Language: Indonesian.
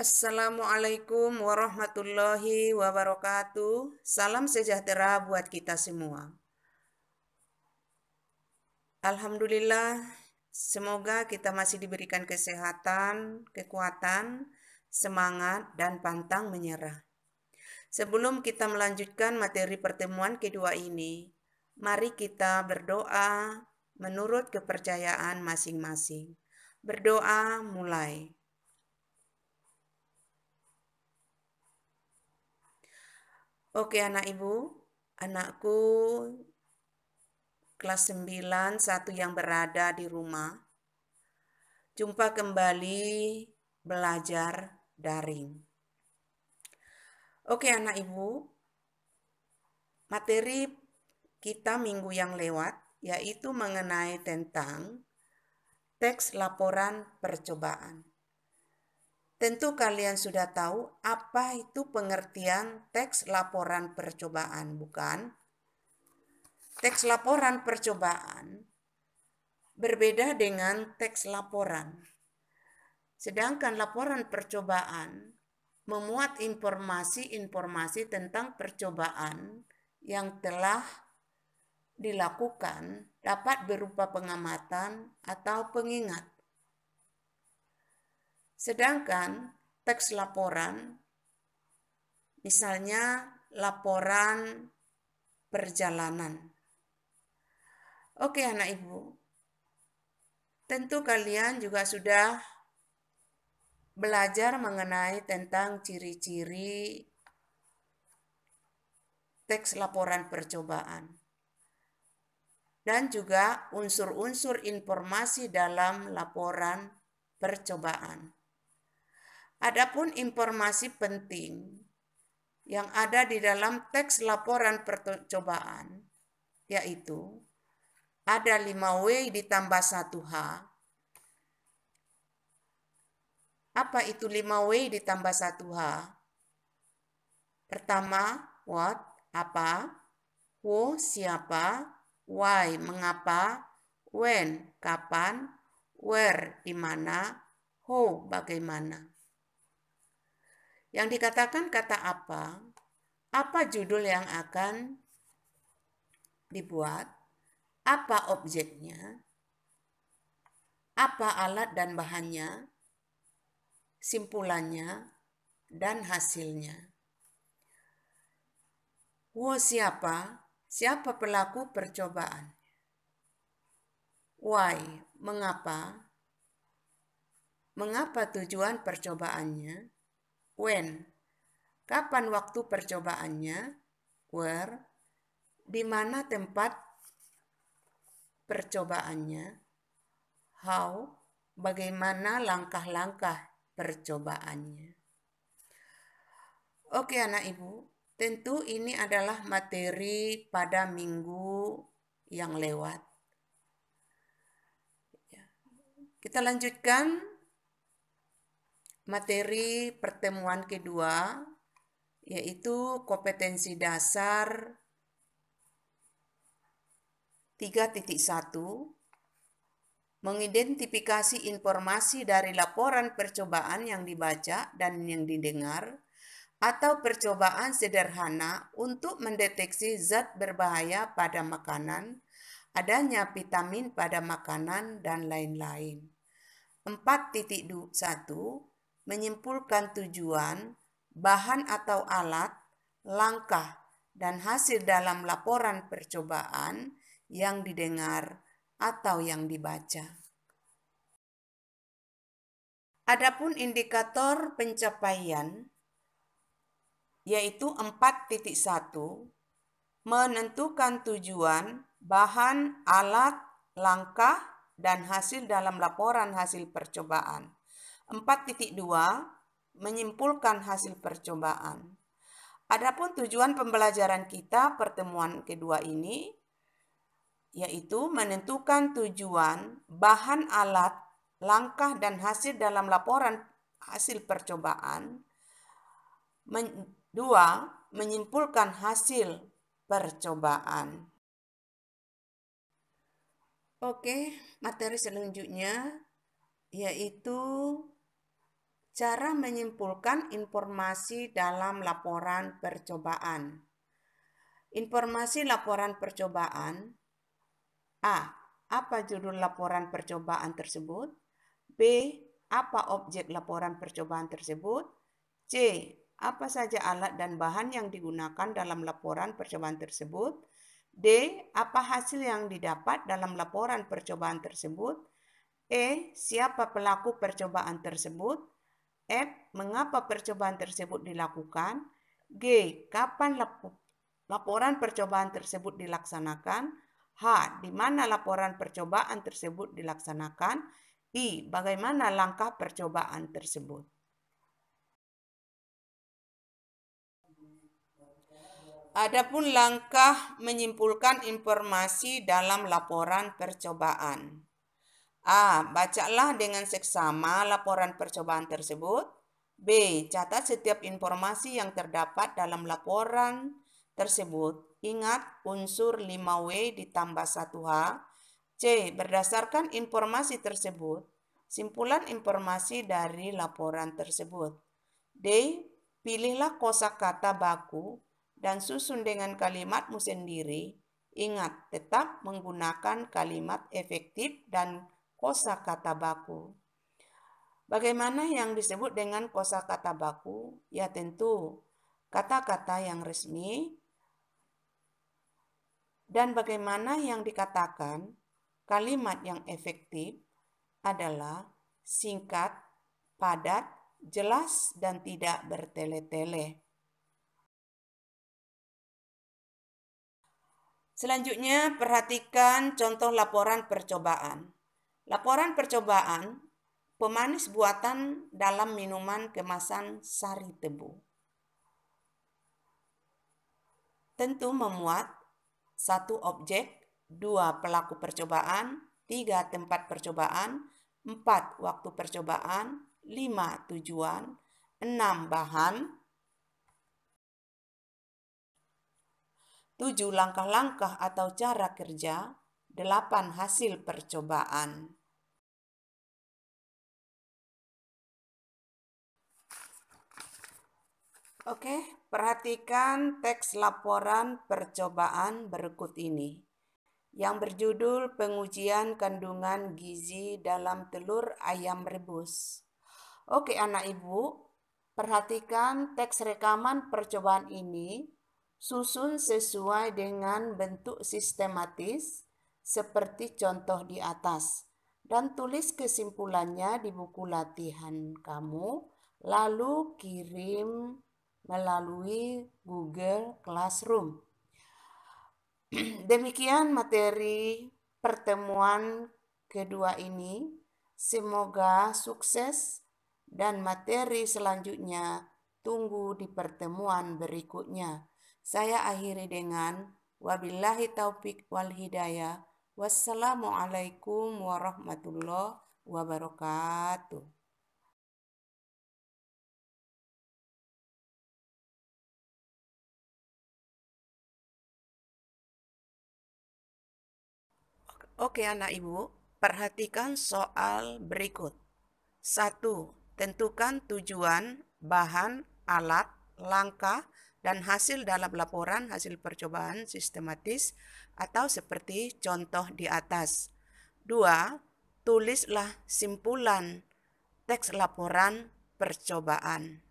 Assalamualaikum warahmatullahi wabarakatuh. Salam sejahtera buat kita semua. Alhamdulillah, semoga kita masih diberikan kesehatan, kekuatan, semangat, dan pantang menyerah. Sebelum kita melanjutkan materi pertemuan kedua ini, mari kita berdoa menurut kepercayaan masing-masing. Berdoa mulai. Oke anak ibu, anakku kelas 9, satu yang berada di rumah. Jumpa kembali belajar daring. Oke anak ibu, materi kita minggu yang lewat yaitu mengenai tentang teks laporan percobaan. Tentu kalian sudah tahu apa itu pengertian teks laporan percobaan, bukan? Teks laporan percobaan berbeda dengan teks laporan. Sedangkan laporan percobaan memuat informasi-informasi tentang percobaan yang telah dilakukan, dapat berupa pengamatan atau pengingat. Sedangkan teks laporan, misalnya laporan perjalanan. Oke anak ibu, tentu kalian juga sudah belajar mengenai tentang ciri-ciri teks laporan percobaan dan juga unsur-unsur informasi dalam laporan percobaan. Adapun informasi penting yang ada di dalam teks laporan percobaan yaitu ada 5W ditambah 1H. Apa itu 5W ditambah 1H? Pertama, what, apa, who, siapa, why, mengapa, when, kapan, where, di mana, how, bagaimana. Yang dikatakan kata apa judul yang akan dibuat, apa objeknya, apa alat dan bahannya, simpulannya, dan hasilnya. Who, siapa? Siapa pelaku percobaan? Why, mengapa? Mengapa tujuan percobaannya? When, kapan waktu percobaannya? Where, di mana tempat percobaannya? How, bagaimana langkah-langkah percobaannya? Oke anak ibu, tentu ini adalah materi pada minggu yang lewat. Kita lanjutkan materi pertemuan kedua, yaitu kompetensi dasar 3.1, mengidentifikasi informasi dari laporan percobaan yang dibaca dan yang didengar, atau percobaan sederhana untuk mendeteksi zat berbahaya pada makanan, adanya vitamin pada makanan, dan lain-lain. 4.1, menyimpulkan tujuan, bahan atau alat, langkah, dan hasil dalam laporan percobaan yang didengar atau yang dibaca. Adapun indikator pencapaian yaitu 4.1, menentukan tujuan, bahan, alat, langkah, dan hasil dalam laporan hasil percobaan. 4.2, menyimpulkan hasil percobaan. Adapun tujuan pembelajaran kita pertemuan kedua ini yaitu menentukan tujuan, bahan, alat, langkah, dan hasil dalam laporan hasil percobaan. 2. Menyimpulkan hasil percobaan. Oke, materi selanjutnya yaitu Cara menyimpulkan informasi dalam laporan percobaan. Informasi laporan percobaan. A. Apa judul laporan percobaan tersebut? B. Apa objek laporan percobaan tersebut? C. Apa saja alat dan bahan yang digunakan dalam laporan percobaan tersebut? D. Apa hasil yang didapat dalam laporan percobaan tersebut? E. Siapa pelaku percobaan tersebut? F. Mengapa percobaan tersebut dilakukan? G. Kapan laporan percobaan tersebut dilaksanakan? H. Di mana laporan percobaan tersebut dilaksanakan? I. Bagaimana langkah percobaan tersebut? Adapun langkah menyimpulkan informasi dalam laporan percobaan. A. Bacalah dengan seksama laporan percobaan tersebut. B. Catat setiap informasi yang terdapat dalam laporan tersebut. Ingat unsur 5W ditambah 1H. C. Berdasarkan informasi tersebut, simpulan informasi dari laporan tersebut. D. Pilihlah kosakata baku dan susun dengan kalimatmu sendiri. Ingat, tetap menggunakan kalimat efektif dan kosakata baku. Bagaimana yang disebut dengan kosakata baku? Ya tentu kata-kata yang resmi. Dan bagaimana yang dikatakan kalimat yang efektif adalah singkat, padat, jelas, dan tidak bertele-tele. Selanjutnya, perhatikan contoh laporan percobaan. Laporan percobaan, pemanis buatan dalam minuman kemasan sari tebu. Tentu memuat 1 objek, 2 pelaku percobaan, 3 tempat percobaan, 4 waktu percobaan, 5 tujuan, 6 bahan, 7 langkah-langkah atau cara kerja, 8 hasil percobaan. Oke, perhatikan teks laporan percobaan berikut ini yang berjudul pengujian kandungan gizi dalam telur ayam rebus. Oke, anak ibu, perhatikan teks rekaman percobaan ini susun sesuai dengan bentuk sistematis seperti contoh di atas dan tulis kesimpulannya di buku latihan kamu, lalu kirim melalui Google Classroom. Demikian materi pertemuan kedua ini. Semoga sukses dan materi selanjutnya tunggu di pertemuan berikutnya. Saya akhiri dengan wabillahi taufik wal hidayah. Wassalamualaikum warahmatullahi wabarakatuh. Oke anak ibu, perhatikan soal berikut. 1. Tentukan tujuan, bahan, alat, langkah, dan hasil dalam laporan hasil percobaan sistematis atau seperti contoh di atas. 2. Tulislah simpulan teks laporan percobaan.